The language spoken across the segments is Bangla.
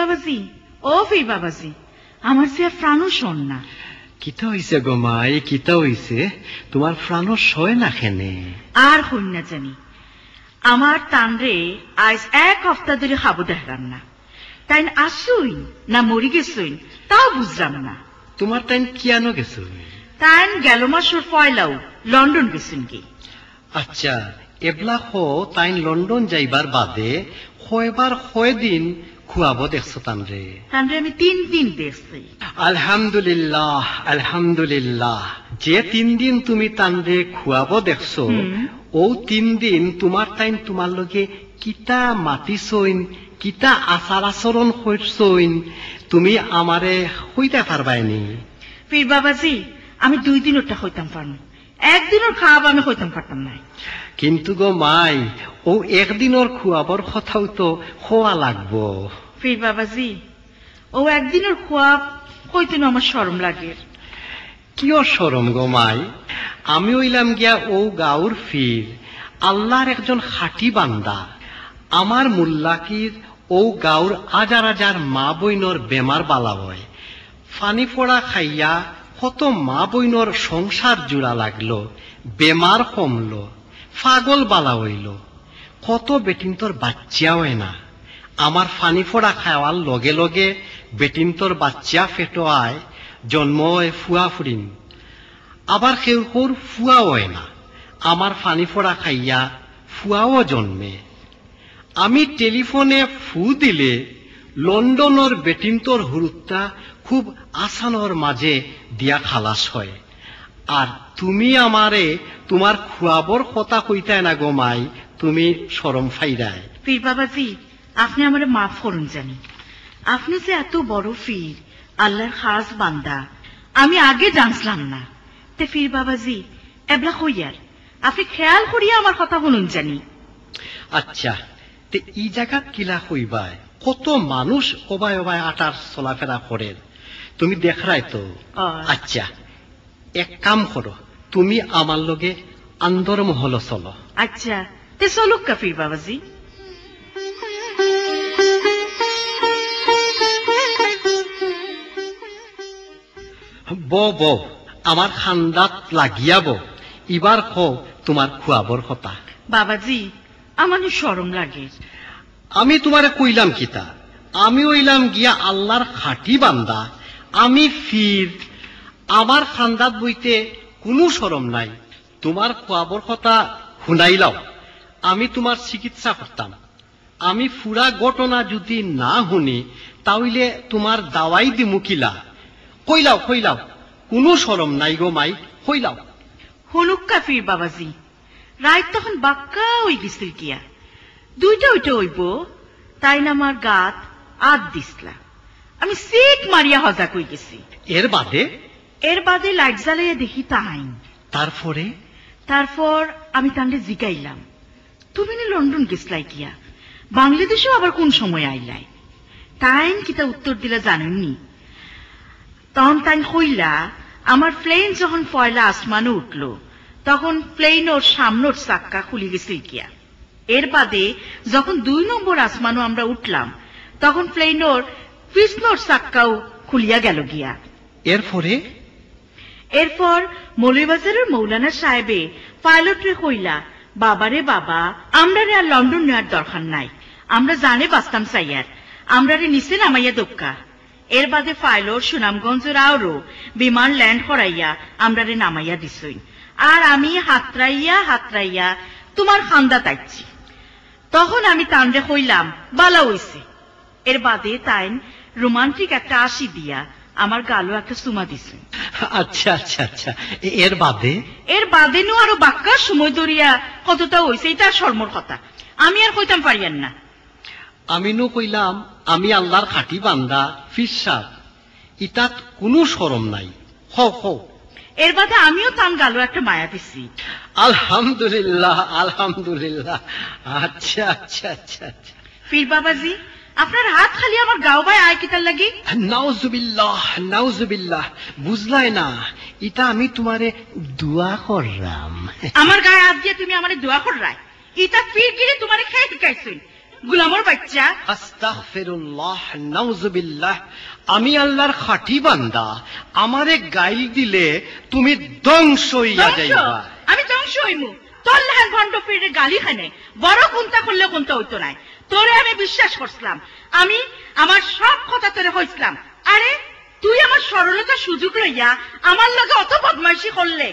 বাবাজি, ও ফির বাবাজি, আমার যে প্রাণও শোন না। কিতা হইছে গো মাই, কিতা হইছে? তোমার প্রাণও সয় না খেনে? আর হইন না জানি, আমার তানরে আজ 1 সপ্তাহ ধরে খাবো দেখলাম না। তাই আসুই না মরি গেছুই তাও বুঝলাম না। তোমার তাইন কিয়ানো গেছো? তাই গেল মাসের পয়লাও লন্ডন গেছুন কি। আচ্ছা, এবলা হো তাইন লন্ডন যাইবার বাদে কয়বার কয়দিন খুয়াবো দেখছো তানরে? তানরে আমি 3 দিন দেখছি। আলহামদুলিল্লাহ, আলহামদুলিল্লাহ। যে 3 দিন তুমি তানরে খুয়াবো দেখছো, ও 3 দিন তোমার তাইন তোমার লগে কিতা মাতিছইন, কিতা আচার আচরণ করছইন, তুমি আমারে হইতে পারবাইনি? পীর বাবাজি, আমি 2 দিন ওটা হইতাম পারবো, 1 দিনের খাওয়াব আমি হইতাম পারতাম না। কিন্তু গো মাই, ও 1 দিনের খুয়াবর কথাও তো হওয়া লাগবো। পীর বাবাজি, ও 1 দিনের খোয়াব হইতে আমার শরম লাগে। কিও শরম গো মাই? আমি হইলাম গিয়া ও গাঁওর ফির, আল্লাহর একজন খাঁটি বান্দা। আমার মুল্লাকির ও গাঁওর হাজার হাজার মা বইনর বেমার বালা হয়। ফানি ফোড়া খাইয়া কত মা বইনর সংসার জোড়া লাগলো, বেমার কমলো, পাগল বালা হইল। কত বেটিন্তর বাচ্চা হয় না। আমার ফানি ফোড়া খাওয়ার লগে লগে বেটিন্তর বাচ্চা ফেটো আয়, জন্ম হয় ফুয়া ফুরিন। আবার কেউ কোর ফুয়া হয় না, আমার ফানি ফোড়া খাইয়া ফুয়াও জন্মে। আমি টেলিফোনে ফু দিলে লন্ডনের বেটিন্তর হুরুত্তা খুব আসানোর মাঝে দিয়া খালাস হয়। আর তুমি আমারে তোমার খুয়াবর কথা কইতায় না গো মাই, তুমি শরম ফাইরায়। পীর বাবাজি, আপনি আমারে মাফ করুন জানি। আপনি যে এত বড় পীর, আল্লাহর খাস বান্দা, আমি আগে জানছিলাম না। তে পীর বাবাজি, এবলা হইয়ার আপনি খেয়াল করিয়া আমার কথা বলুন জানি। আচ্ছা, তে এই জায়গা কিলা হইবায়, কত মানুষ অবায় অবায় আটার চলাফেরা করে, তুমি দেখাই তো। আচ্ছা, এক কাম করো, তুমি আমার লগে আন্দর মহল চলো। আচ্ছা, তে চলুক কা পীর বাবাজি। বউ, আমার খান্দাত লাগিয়াব, এবার কো তোমার খুয়াবর কথা। বাবাজি, আমার শরম লাগে। আমি তোমারে কইলাম কিতা, আমি হইলাম গিয়া আল্লাহর খাঁটি বান্দা, আমি ফির, আমার খান্দাত বইতে কোনো শরম নাই। তোমার খুয়াবর কথা শুনাইলাও, আমি তোমার চিকিৎসা করতাম। আমি ফুরা ঘটনা যদি না শুনি, তাহলে তোমার দাওয়াই দিমু কিলা। কইলাও, কোনো শরম নাই গো মাই, কইলাও। হলুক কাফির বাবাজি, রাত তখন বাক্কা ওই গেছিল গিয়া, 2টা ওইটা হইব, তাই না আমার গাত আদ দিসলা। আমি সিট মারিয়া হজা কই গেছি। এর বাদে লাইট জ্বালাইয়া দেখি তাহাইন। তারপর আমি তান্ডে জিগাইলাম, তুমি না লন্ডন গেছলাই গিয়া, বাংলাদেশেও আবার কোন সময় আইলাই? তাইন কিতা উত্তর দিলা জানেননি? তখন তাইন কইলা, আমার প্লেন যখন পয়লা আসমানে উঠল, তখন প্লেন ওর সামনের চাক্কা খুলে গেছিল গিয়া। এর বাদে যখন 2 নম্বর আসমানও আমরা উঠলাম, তখন প্লেন ওর পিছনোর চাক্কাও খুলিয়া গেল গিয়া। এরপর মৌলভীবাজারের মৌলানা সাহেবে পাইলটরে কইলা, বাবারে বাবা, আমরারে আর লন্ডন নেওয়ার দরকার নাই, আমরা জানে বাঁচতাম চাইয়ার, আমরারে নিচে নামাইয়া দোক্কা। এর বাদে পাইলট সুনামগঞ্জের আরো বিমান ল্যান্ড করাইয়া আমরারে নামাইয়া দিছই। আর আমি হাতরাইয়া তোমার খান্দা তাইছি। তখন আমি তানরে কইলাম, বালা হইছে। এর বাদে তাইন রোমান্টিক একটা আশি দিয়া আমার গালো একটা চুমা দিছে। আচ্ছা, এর বাদে নো আরো বাক্কা সময় ধরিয়া কতটা হইছে, এটা শর্মর কথা, আমি আর কইতাম পারিয়ান না। আমি নো কইলাম, আমি আল্লাহর খাঁটি বান্দা, ফিসাব, ইতাত কোনো শরম নাই। হও। এর বাদে আমিও তান গালো একটা মায়া দিছি। আলহামদুলিল্লাহ। আচ্ছা। পীর বাবাজি, আপনার হাত খালি আমার গাও ভাই আয় কিতার লাগি? নাউজুবিল্লাহ, বুঝলাই না, এটা আমি তোমারে দোয়া করলাম। আমার গায়ে হাত দিয়ে তুমি আমারে দোয়া করলাই? এটা পীর গিরে তোমারে খেয়ে শিখাইছেন। গুলামর বাচ্চা। আস্তাগফিরুল্লাহ, নাউজুবিল্লাহ। আমি আল্লাহর খাঁটি বান্দা, আমারে গাইল দিলে তুমি ধ্বংস হইয়া যাইবা। আমি ধ্বংস হইমু? তোর লেহান ভণ্ড ফিরে গালি খানে বড় কোনটা করলে কোনটা হইতো নাই। তোরে আমি বিশ্বাস করছিলাম, আমি আমার সব কথা তোরে হইছিলাম। আরে তুই আমার সরলতার সুযোগ লইয়া আমার লগে অত বদমাইশি করলে।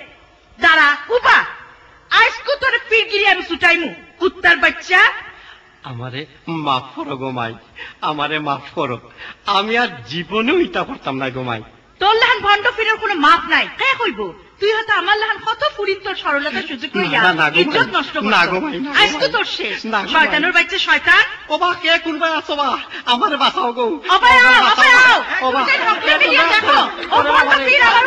দাঁড়া উবা, আজকে তোরে পিরগিরি আমি ছুটাইমু কুত্তার বাচ্চা। আমারে মাফ করো গোমাই, আমারে মাফ করো। আমি আর জীবনেও ইটা করতাম না গোমাই। তোর লেহান ভণ্ড ফিরের কোনো মাপ নাই। কে কইব? তুই হয়তো আমার লেহান কত ফুরিত তোর সরলতার সুযোগ লইয়া ইজ্জত নষ্ট করছিস। আজকে তোর শেষ। শয়তানের বাচ্চা শয়তান। ওবা কে কুরবাই আছো বা? আমারে বাঁচাও গো। অবায় আও, অবায় আও। ওবা ঢকলে মিলিয়ে দেখো। ও ভণ্ড ফির আমার